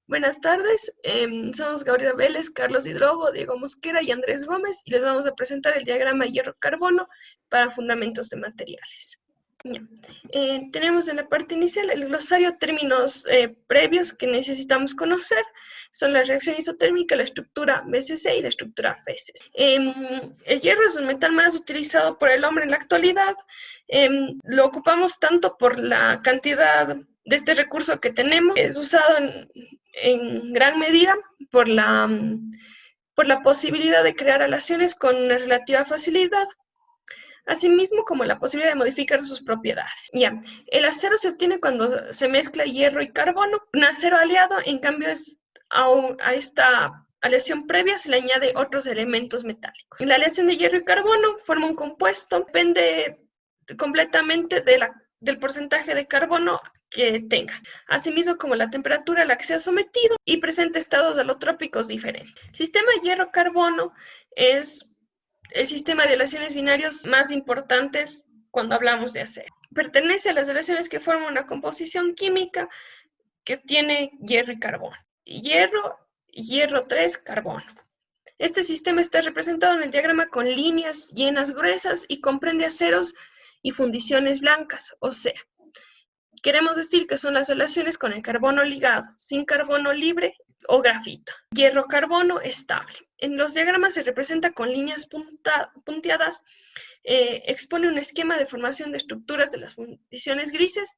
Buenas tardes, somos Gabriela Vélez, Carlos Hidrobo, Diego Mosquera y Andrés Gómez y les vamos a presentar el diagrama hierro-carbono para fundamentos de materiales. Ya. Tenemos en la parte inicial el glosario términos previos que necesitamos conocer. Son la reacción isotérmica, la estructura BCC y la estructura FeCe. El hierro es un metal más utilizado por el hombre en la actualidad. Lo ocupamos tanto por la cantidad de este recurso que tenemos. Es usado en gran medida por la posibilidad de crear aleaciones con una relativa facilidad, asimismo como la posibilidad de modificar sus propiedades. Ya, el acero se obtiene cuando se mezcla hierro y carbono. Un acero aliado, en cambio, a esta aleación previa se le añade otros elementos metálicos. La aleación de hierro y carbono forma un compuesto, depende completamente del porcentaje de carbono que tenga, asimismo como la temperatura a la que se ha sometido y presenta estados alotrópicos diferentes. El sistema hierro-carbono es el sistema de aleaciones binarios más importantes cuando hablamos de acero. Pertenece a las aleaciones que forman una composición química que tiene hierro y carbono. Hierro 3, carbono. Este sistema está representado en el diagrama con líneas llenas gruesas y comprende aceros y fundiciones blancas, o sea, queremos decir que son las aleaciones con el carbono ligado, sin carbono libre o grafito. Hierro-carbono estable. En los diagramas se representa con líneas punteadas, expone un esquema de formación de estructuras de las fundiciones grises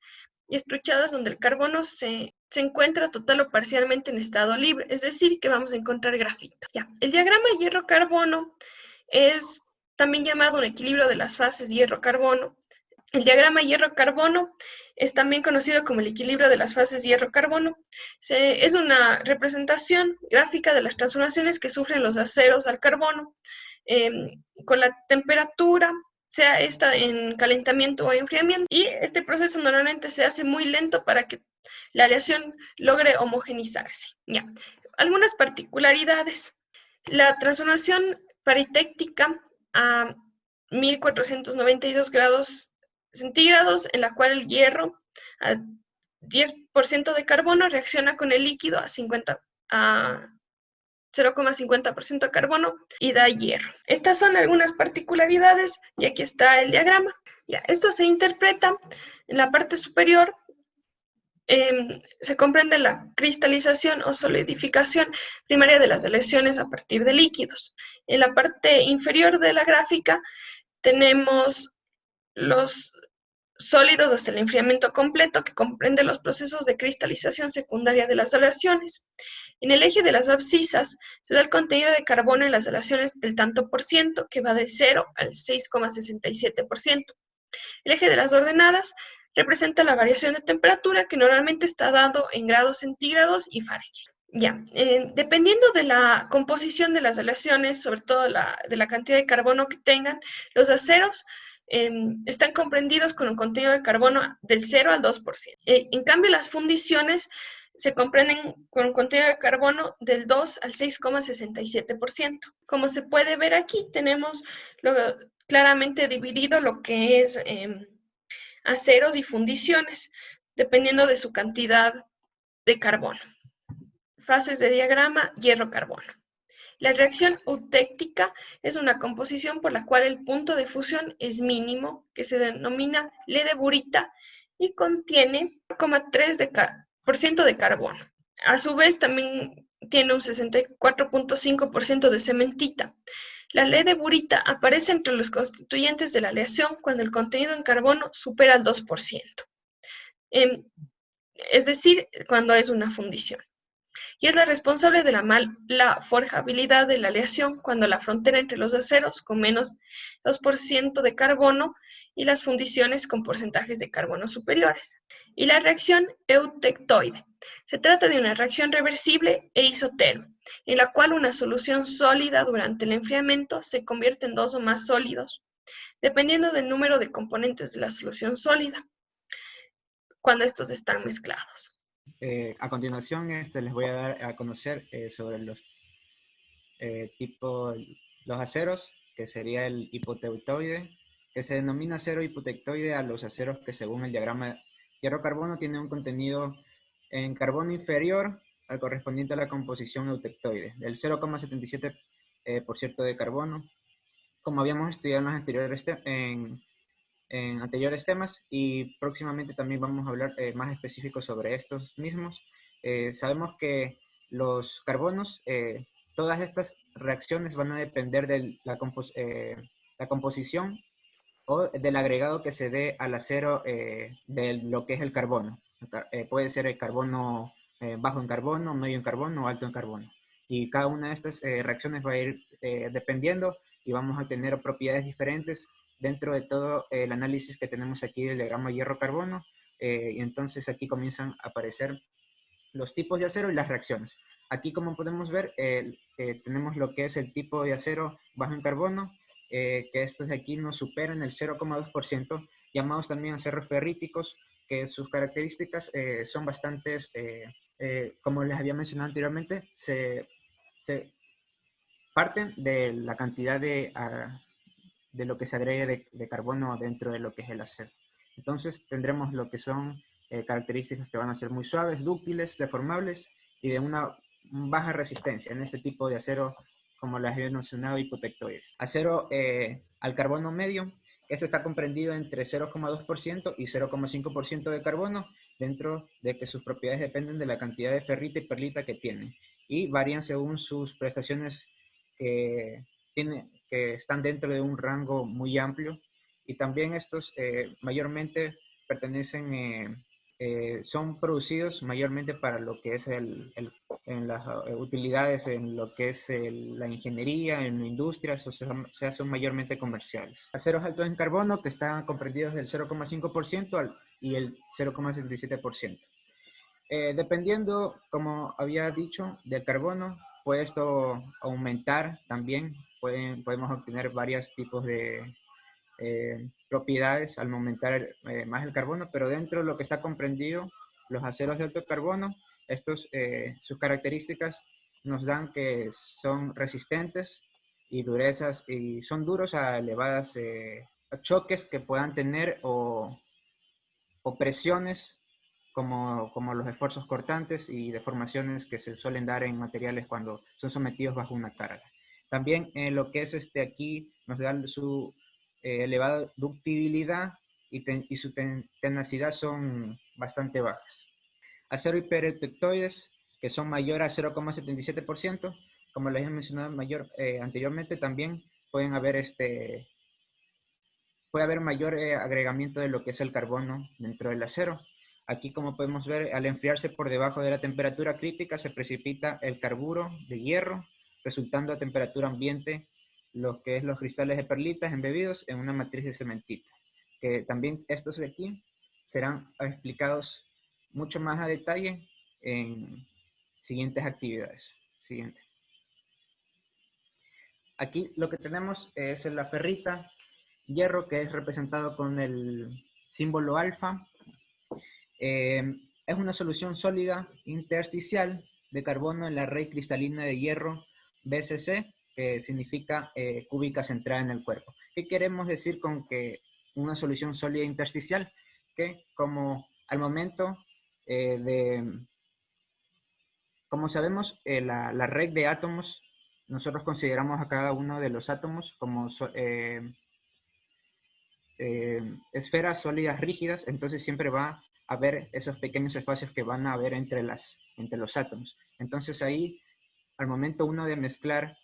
y estruchadas donde el carbono se encuentra total o parcialmente en estado libre, es decir, que vamos a encontrar grafito. Ya. El diagrama hierro-carbono es también llamado un equilibrio de las fases hierro-carbono. El diagrama hierro-carbono es también conocido como el equilibrio de las fases hierro-carbono. Es una representación gráfica de las transformaciones que sufren los aceros al carbono con la temperatura, sea esta en calentamiento o enfriamiento, y este proceso normalmente se hace muy lento para que la aleación logre homogenizarse. Ya. Algunas particularidades. La transformación paritéctica a 1492 grados centígrados, en la cual el hierro a 10% de carbono reacciona con el líquido a 0,50% de carbono y da hierro. Estas son algunas particularidades y aquí está el diagrama. Ya, esto se interpreta en la parte superior. Se comprende la cristalización o solidificación primaria de las aleaciones a partir de líquidos. En la parte inferior de la gráfica tenemos los sólidos hasta el enfriamiento completo, que comprende los procesos de cristalización secundaria de las aleaciones. En el eje de las abscisas se da el contenido de carbono en las aleaciones del tanto por ciento, que va de 0 al 6,67%. El eje de las ordenadas representa la variación de temperatura, que normalmente está dado en grados centígrados y Fahrenheit. Ya, dependiendo de la composición de las aleaciones, sobre todo de la cantidad de carbono que tengan, los aceros están comprendidos con un contenido de carbono del 0 al 2%. En cambio, las fundiciones se comprenden con un contenido de carbono del 2 al 6,67%. Como se puede ver aquí, tenemos claramente dividido lo que es aceros y fundiciones, dependiendo de su cantidad de carbono. Fases de diagrama hierro-carbono. La reacción eutéctica es una composición por la cual el punto de fusión es mínimo, que se denomina ledeburita y contiene 0,3% de carbono. A su vez, también tiene un 64,5% de cementita. La ledeburita aparece entre los constituyentes de la aleación cuando el contenido en carbono supera el 2%. Es decir, cuando es una fundición. Y es la responsable de la mala forjabilidad de la aleación cuando la frontera entre los aceros con menos 2% de carbono y las fundiciones con porcentajes de carbono superiores. Y la reacción eutectoide. Se trata de una reacción reversible e isotero, en la cual una solución sólida durante el enfriamiento se convierte en dos o más sólidos, dependiendo del número de componentes de la solución sólida, cuando estos están mezclados. A continuación les voy a dar a conocer sobre los los aceros, que sería el hipotectoide, que se denomina acero hipotectoide a los aceros que según el diagrama hierro-carbono tienen un contenido en carbono inferior al correspondiente a la composición eutectoide, del 0,77% de carbono, como habíamos estudiado en los anteriores, en anteriores temas, y próximamente también vamos a hablar más específicos sobre estos mismos. Sabemos que los carbonos, todas estas reacciones van a depender de la composición o del agregado que se dé al acero de lo que es el carbono. Puede ser el carbono bajo en carbono, medio en carbono o alto en carbono. Y cada una de estas reacciones va a ir dependiendo y vamos a tener propiedades diferentes dentro de todo el análisis que tenemos aquí del diagrama hierro-carbono. Y entonces aquí comienzan a aparecer los tipos de acero y las reacciones. Aquí, como podemos ver, tenemos lo que es el tipo de acero bajo en carbono, que estos de aquí no superan el 0,2%, llamados también aceros ferríticos, que sus características son bastantes, como les había mencionado anteriormente, se parten de la cantidad de lo que se agregue de carbono dentro de lo que es el acero. Entonces tendremos lo que son características que van a ser muy suaves, dúctiles, deformables y de una baja resistencia en este tipo de acero, como les había mencionado, hipotectoide. Acero al carbono medio, esto está comprendido entre 0,2% y 0,5% de carbono, dentro de que sus propiedades dependen de la cantidad de ferrita y perlita que tiene y varían según sus prestaciones que que están dentro de un rango muy amplio, y también estos mayormente pertenecen, son producidos mayormente para lo que es en las utilidades, en lo que es la ingeniería, en la industria, son mayormente comerciales. Aceros altos en carbono que están comprendidos del 0,5% y el 0,77%. Dependiendo, como había dicho, del carbono, puede esto aumentar también. Podemos obtener varios tipos de propiedades al aumentar más el carbono, pero dentro de lo que está comprendido, los aceros de alto carbono, sus características nos dan que son resistentes y durezas, y son duros a elevadas choques que puedan tener o presiones como los esfuerzos cortantes y deformaciones que se suelen dar en materiales cuando son sometidos bajo una carga. También lo que es aquí nos da su elevada ductibilidad y su tenacidad son bastante bajas. Acero hipereutectoides, que son mayor a 0,77%, como les he mencionado anteriormente, también pueden haber puede haber mayor agregamiento de lo que es el carbono dentro del acero. Aquí, como podemos ver, al enfriarse por debajo de la temperatura crítica, se precipita el carburo de hierro, resultando a temperatura ambiente lo que es los cristales de perlitas embebidos en una matriz de cementita. Que también estos de aquí serán explicados mucho más a detalle en siguientes actividades. Siguiente. Aquí lo que tenemos es la ferrita, hierro, que es representado con el símbolo alfa. Es una solución sólida intersticial de carbono en la red cristalina de hierro BCC, que significa cúbica centrada en el cuerpo. ¿Qué queremos decir con que una solución sólida intersticial? Que como al momento como sabemos, la red de átomos, nosotros consideramos a cada uno de los átomos como esferas sólidas rígidas, entonces siempre va a haber esos pequeños espacios que van a haber entre los átomos. Entonces ahí, al momento uno de mezclar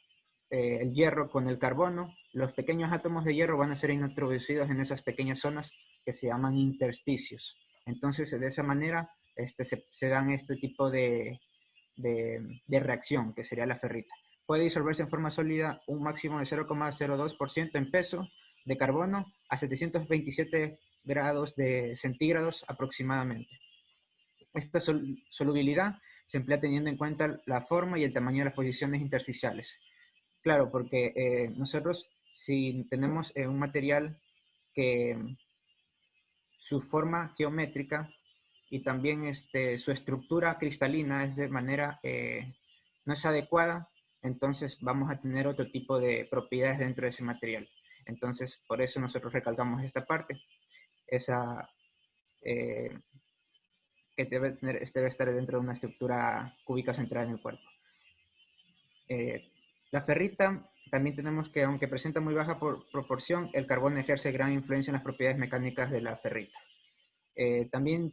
el hierro con el carbono, los pequeños átomos de hierro van a ser introducidos en esas pequeñas zonas que se llaman intersticios. Entonces, de esa manera se dan este tipo de reacción, que sería la ferrita. Puede disolverse en forma sólida un máximo de 0,02% en peso de carbono a 727 grados de centígrados aproximadamente. Esta solubilidad se emplea teniendo en cuenta la forma y el tamaño de las posiciones intersticiales. Claro, porque nosotros, si tenemos un material que su forma geométrica y también su estructura cristalina es de manera, no es adecuada, entonces vamos a tener otro tipo de propiedades dentro de ese material. Entonces, por eso nosotros recalcamos esta parte, esa que debe estar dentro de una estructura cúbica central en el cuerpo. La ferrita, también tenemos que, aunque presenta muy baja proporción, el carbono ejerce gran influencia en las propiedades mecánicas de la ferrita. También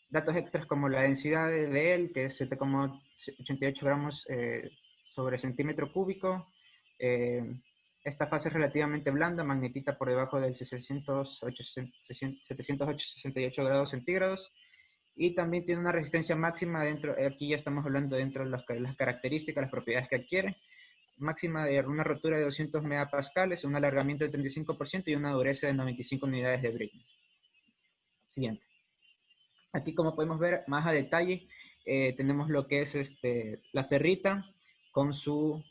datos extras como la densidad de él, que es 7,88 gramos sobre centímetro cúbico. Esta fase es relativamente blanda, magnetita por debajo del 708,68 grados centígrados. Y también tiene una resistencia máxima dentro, aquí ya estamos hablando dentro de las características, las propiedades que adquiere, máxima de una rotura de 200 megapascales, un alargamiento del 35% y una dureza de 95 unidades de brillo. Siguiente. Aquí, como podemos ver más a detalle, tenemos lo que es la ferrita con su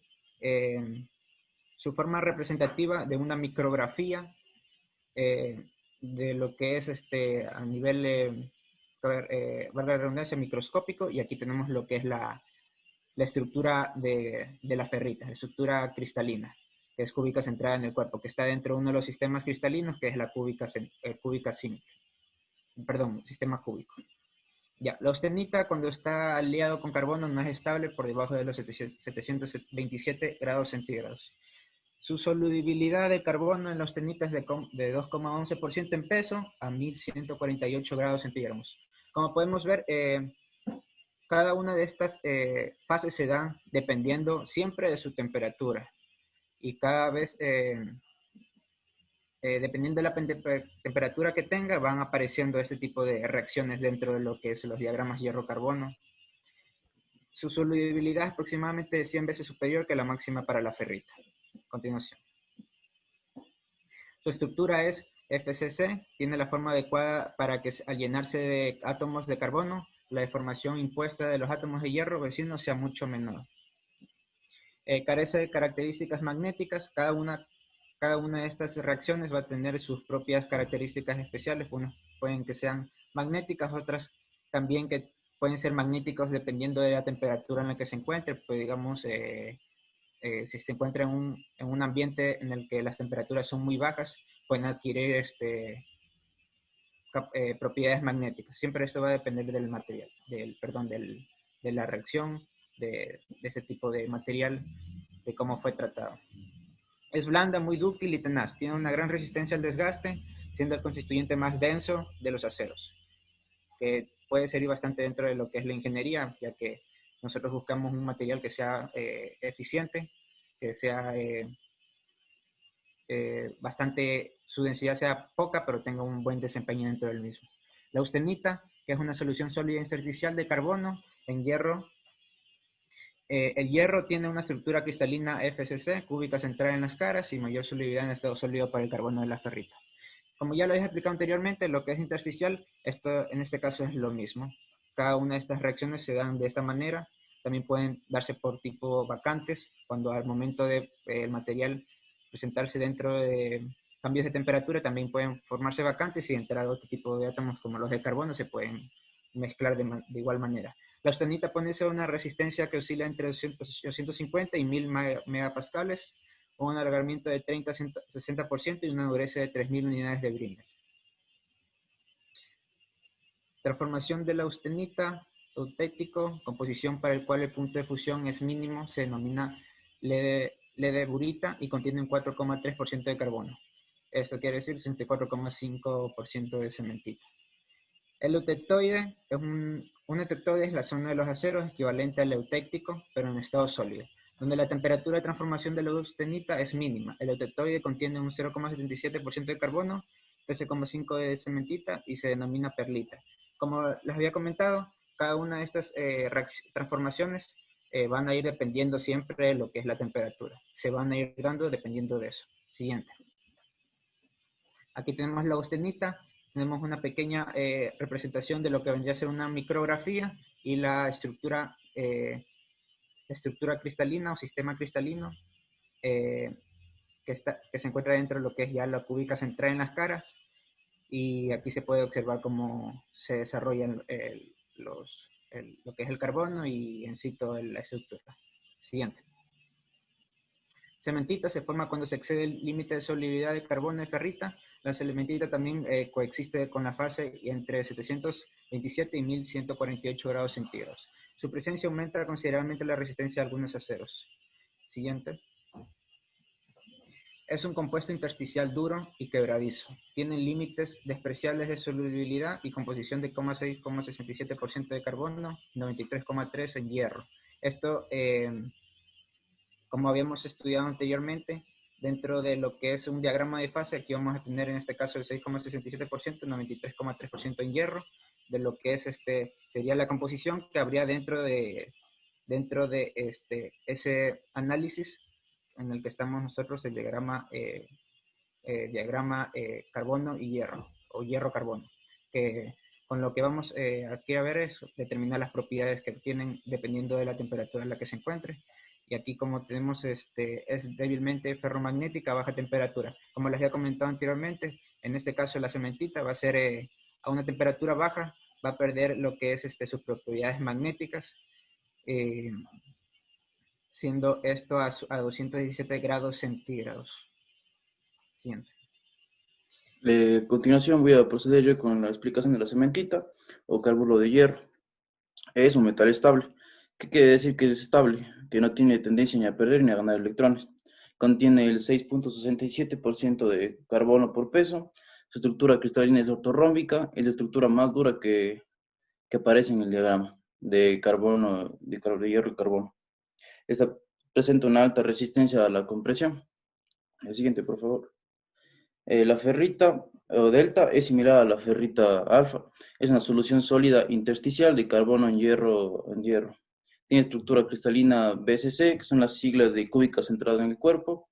forma representativa de una micrografía de lo que es a nivel, valga la redundancia, microscópico, y aquí tenemos lo que es la estructura de la ferrita, la estructura cristalina, que es cúbica centrada en el cuerpo, que está dentro de uno de los sistemas cristalinos, que es la cúbica zinc, perdón, sistema cúbico. Ya, la austenita cuando está aliado con carbono no es estable por debajo de los 727 grados centígrados. Su solubilidad de carbono en la austenita es de 2,11% en peso a 1148 grados centígrados. Como podemos ver, cada una de estas fases se dan dependiendo siempre de su temperatura. Y cada vez, dependiendo de la temperatura que tenga, van apareciendo este tipo de reacciones dentro de lo que es los diagramas hierro-carbono. Su solubilidad es aproximadamente 100 veces superior que la máxima para la ferrita. A continuación. Su estructura es FCC, tiene la forma adecuada para que al llenarse de átomos de carbono, la deformación impuesta de los átomos de hierro vecinos sea mucho menor. Carece de características magnéticas, cada una de estas reacciones va a tener sus propias características especiales, unas pueden que sean magnéticas, otras también que pueden ser magnéticos dependiendo de la temperatura en la que se encuentre, pues digamos, si se encuentra en un ambiente en el que las temperaturas son muy bajas, pueden adquirir propiedades magnéticas. Siempre esto va a depender del material, de la reacción de este tipo de material, de cómo fue tratado. Es blanda, muy dúctil y tenaz. Tiene una gran resistencia al desgaste, siendo el constituyente más denso de los aceros, que puede servir bastante dentro de lo que es la ingeniería, ya que nosotros buscamos un material que sea eficiente, que sea su densidad sea poca, pero tenga un buen desempeño dentro del mismo. La austenita, que es una solución sólida intersticial de carbono en hierro. El hierro tiene una estructura cristalina FCC, cúbica centrada en las caras y mayor solubilidad en estado sólido para el carbono de la ferrita. Como ya lo había explicado anteriormente, lo que es intersticial, esto en este caso es lo mismo. Cada una de estas reacciones se dan de esta manera. También pueden darse por tipo vacantes, cuando al momento del material presentarse dentro de cambios de temperatura, también pueden formarse vacantes y entrar otro tipo de átomos como los de carbono, se pueden mezclar de igual manera. La austenita pone una resistencia que oscila entre 250 y 1000 megapascales, un alargamiento de 30-60% y una dureza de 3000 unidades de Grignard. Transformación de la austenita, eutéctico, composición para el cual el punto de fusión es mínimo, se denomina ledeburita y contiene un 4,3% de carbono. Esto quiere decir 64,5% de cementita. El eutectoide es un eutectoide es la zona de los aceros equivalente al eutéctico, pero en estado sólido, donde la temperatura de transformación de la austenita es mínima. El eutectoide contiene un 0,77% de carbono, 13,5% de cementita y se denomina perlita. Como les había comentado, cada una de estas transformaciones van a ir dependiendo siempre de lo que es la temperatura. Se van a ir dando dependiendo de eso. Siguiente. Aquí tenemos la austenita. Tenemos una pequeña representación de lo que vendría a ser una micrografía y la estructura cristalina o sistema cristalino que se encuentra dentro de lo que es ya la cúbica central en las caras. Y aquí se puede observar cómo se desarrollan lo que es el carbono y en sí toda la estructura. Siguiente. Cementita se forma cuando se excede el límite de solubilidad de carbono y ferrita. La cementita también coexiste con la fase entre 727 y 1148 grados centígrados. Su presencia aumenta considerablemente la resistencia a algunos aceros. Siguiente. Es un compuesto intersticial duro y quebradizo. Tiene límites despreciables de solubilidad y composición de 0,6,67% de carbono, 93,3% en hierro. Esto, como habíamos estudiado anteriormente, dentro de lo que es un diagrama de fase, aquí vamos a tener en este caso el 6,67%, 93,3% en hierro, de lo que es sería la composición que habría dentro de ese análisis en el que estamos nosotros, el diagrama, carbono y hierro, o hierro-carbono, que con lo que vamos aquí a ver es determinar las propiedades que tienen dependiendo de la temperatura en la que se encuentre. Y aquí como tenemos, es débilmente ferromagnética a baja temperatura. Como les había comentado anteriormente, en este caso la cementita va a ser a una temperatura baja, va a perder lo que es sus propiedades magnéticas, eh, siendo esto a 217 grados centígrados. Siguiente. A continuación voy a proceder yo con la explicación de la cementita o carburo de hierro. Es un metal estable. ¿Qué quiere decir que es estable? Que no tiene tendencia ni a perder ni a ganar electrones. Contiene el 6,67% de carbono por peso. Su estructura cristalina es ortorrómbica. Es la estructura más dura que aparece en el diagrama de carbono, de hierro y carbono. Esta presenta una alta resistencia a la compresión. El siguiente, por favor. La ferrita o delta es similar a la ferrita alfa. Es una solución sólida intersticial de carbono en hierro. Tiene estructura cristalina BCC, que son las siglas de cúbica centrada en el cuerpo,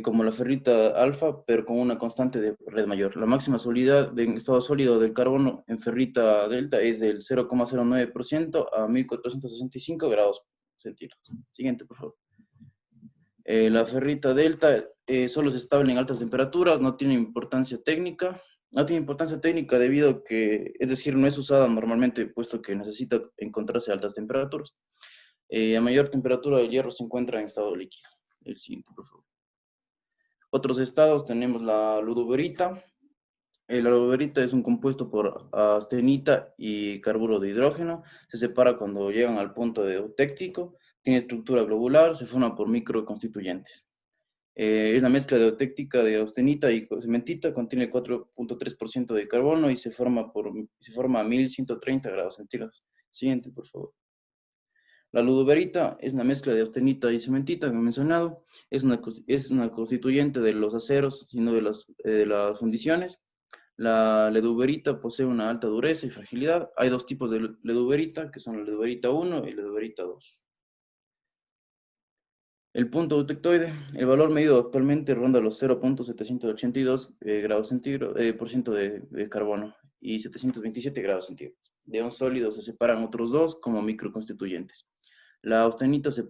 como la ferrita alfa, pero con una constante de red mayor. La máxima solidez en estado sólido del carbono en ferrita delta es del 0,09% a 1465 grados centígrados. Siguiente, por favor. La ferrita delta solo es estable en altas temperaturas, no tiene importancia técnica. No tiene importancia técnica debido a que, es decir, no es usada normalmente, puesto que necesita encontrarse a altas temperaturas. A mayor temperatura el hierro se encuentra en estado líquido. El siguiente, por favor. Otros estados tenemos la ludoberita. La ludoberita es un compuesto por austenita y carburo de hidrógeno. Se separa cuando llegan al punto de eutéctico. Tiene estructura globular, se forma por microconstituyentes. Es la mezcla de eutéctica de austenita y cementita, contiene 4,3% de carbono y se forma a 1130 grados centígrados. Siguiente, por favor. La ludoberita es una mezcla de austenita y cementita, como he mencionado. Es una constituyente de los aceros, sino de las fundiciones. La leduberita posee una alta dureza y fragilidad. Hay dos tipos de leduberita, que son la leduberita 1 y la leduberita 2. El punto eutectoide, el valor medido actualmente ronda los 0,782 grados centígrados por ciento de carbono y 727 grados centígrados. De un sólido se separan otros dos como microconstituyentes. La austenita se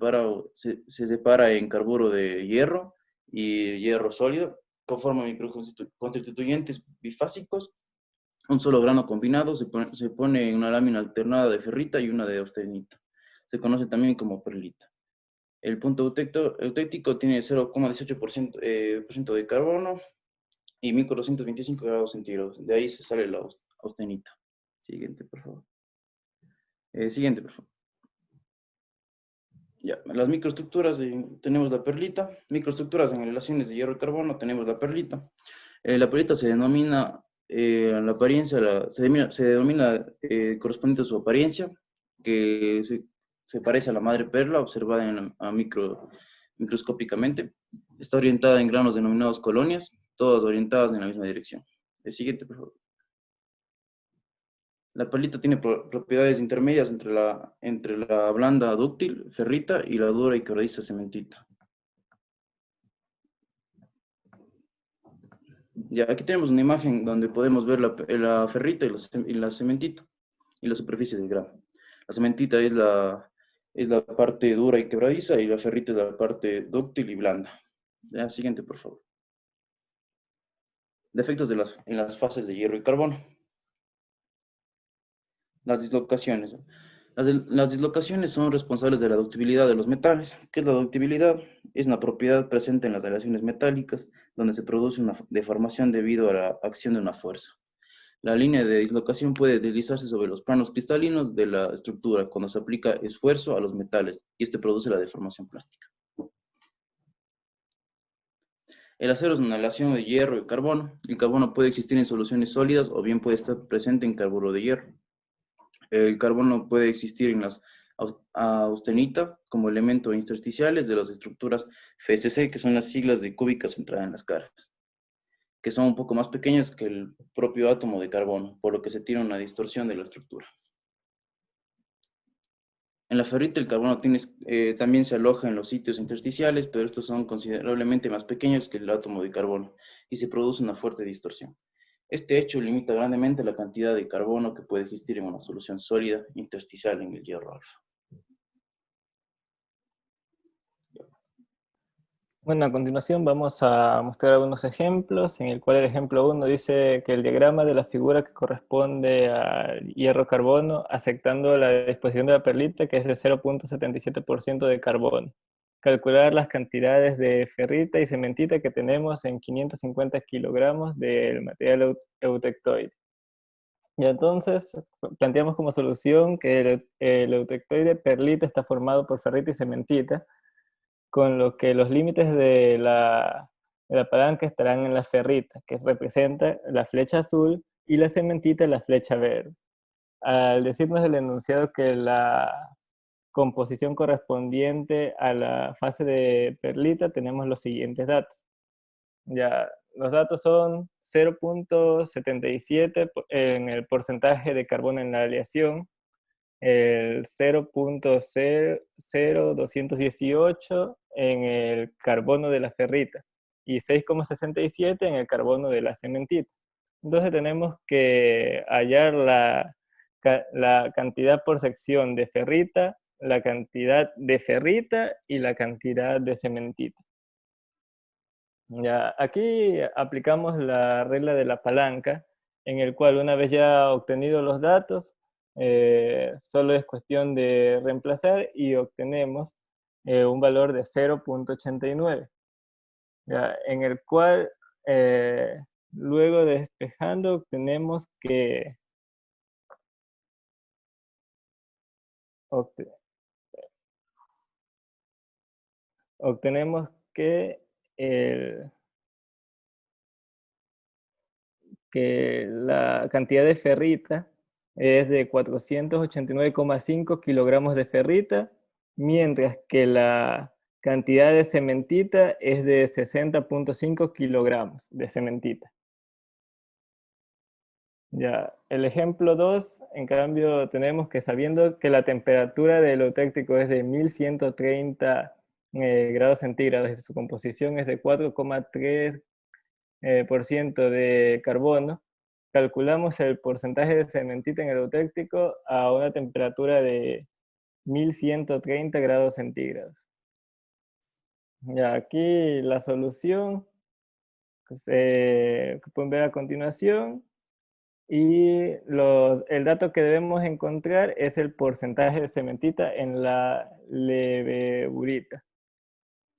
separa en carburo de hierro y hierro sólido, conforma microconstituyentes bifásicos. Un solo grano combinado se pone en una lámina alternada de ferrita y una de austenita. Se conoce también como perlita. El punto eutéctico tiene 0,18% de carbono y 1225 grados centígrados. De ahí se sale la austenita. Siguiente, por favor. Siguiente, por favor. Ya, las microestructuras, tenemos la perlita. Microestructuras en relaciones de hierro y carbono, tenemos la perlita. La perlita se denomina, la apariencia, se denomina correspondiente a su apariencia, que se parece a la madre perla observada microscópicamente. Está orientada en granos denominados colonias, todas orientadas en la misma dirección. El siguiente, por favor. La perlita tiene propiedades intermedias entre la blanda dúctil, ferrita, y la dura y quebradiza cementita. Ya, aquí tenemos una imagen donde podemos ver la ferrita y la cementita y la superficie del grano. La cementita es la parte dura y quebradiza y la ferrita es la parte dúctil y blanda. Ya, siguiente, por favor. Defectos en las fases de hierro y carbono. Las dislocaciones. Las dislocaciones son responsables de la ductibilidad de los metales. ¿Qué es la ductibilidad? Es una propiedad presente en las aleaciones metálicas, donde se produce una deformación debido a la acción de una fuerza. La línea de dislocación puede deslizarse sobre los planos cristalinos de la estructura cuando se aplica esfuerzo a los metales, y este produce la deformación plástica. El acero es una aleación de hierro y carbono. El carbono puede existir en soluciones sólidas o bien puede estar presente en carburo de hierro. El carbono puede existir en las austenita como elemento intersticiales de las estructuras FSC, que son las siglas de cúbica centrada en las caras, que son un poco más pequeñas que el propio átomo de carbono, por lo que se tiene una distorsión de la estructura. En la ferrita el carbono también se aloja en los sitios intersticiales, pero estos son considerablemente más pequeños que el átomo de carbono y se produce una fuerte distorsión. Este hecho limita grandemente la cantidad de carbono que puede existir en una solución sólida intersticial en el hierro alfa. Bueno, a continuación vamos a mostrar algunos ejemplos, en el cual el ejemplo 1 dice que el diagrama de la figura que corresponde al hierro-carbono, aceptando la disposición de la perlita, que es de 0.77% de carbono. Calcular las cantidades de ferrita y cementita que tenemos en 550 kilogramos del material eutectoide. Y entonces planteamos como solución que el eutectoide perlita está formado por ferrita y cementita, con lo que los límites de la palanca estarán en la ferrita, que representa la flecha azul, y la cementita la flecha verde. Al decirnos el enunciado que la composición correspondiente a la fase de perlita, tenemos los siguientes datos. Ya, los datos son 0.77 en el porcentaje de carbono en la aleación, el 0.00218 en el carbono de la ferrita y 6.67 en el carbono de la cementita. Entonces tenemos que hallar la cantidad por sección de ferrita, la cantidad de ferrita y la cantidad de cementita. Ya, aquí aplicamos la regla de la palanca, en el cual una vez ya obtenidos los datos, solo es cuestión de reemplazar y obtenemos un valor de 0.89, en el cual luego de despejando obtenemos que que la cantidad de ferrita es de 489,5 kilogramos de ferrita, mientras que la cantidad de cementita es de 60,5 kilogramos de cementita. Ya, el ejemplo 2, en cambio, tenemos que sabiendo que la temperatura del eutéctico es de 1130 grados centígrados y su composición es de 4,3% de carbono, calculamos el porcentaje de cementita en el eutéctico a una temperatura de 1130 grados centígrados. Ya, aquí la solución que pueden ver a continuación, y el dato que debemos encontrar es el porcentaje de cementita en la levedurita.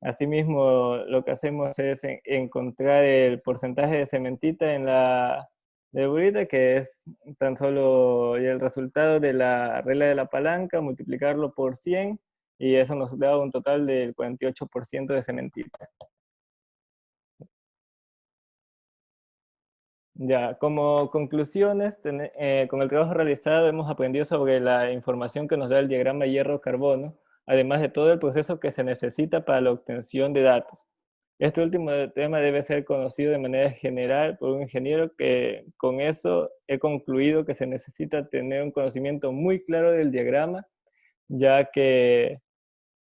Asimismo, lo que hacemos es encontrar el porcentaje de cementita en la levedurita, que es tan solo el resultado de la regla de la palanca, multiplicarlo por 100, y eso nos da un total del 48% de cementita. Ya, como conclusiones, con el trabajo realizado hemos aprendido sobre la información que nos da el diagrama hierro-carbono, además de todo el proceso que se necesita para la obtención de datos. Este último tema debe ser conocido de manera general por un ingeniero, que con eso he concluido que se necesita tener un conocimiento muy claro del diagrama, ya que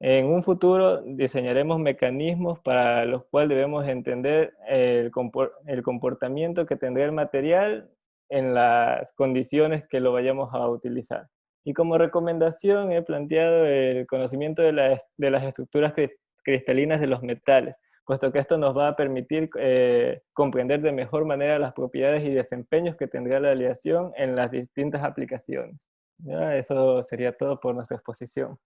en un futuro diseñaremos mecanismos para los cuales debemos entender el comportamiento que tendrá el material en las condiciones que lo vayamos a utilizar. Y como recomendación he planteado el conocimiento de las estructuras cristalinas de los metales, puesto que esto nos va a permitir comprender de mejor manera las propiedades y desempeños que tendrá la aleación en las distintas aplicaciones. Ya, eso sería todo por nuestra exposición.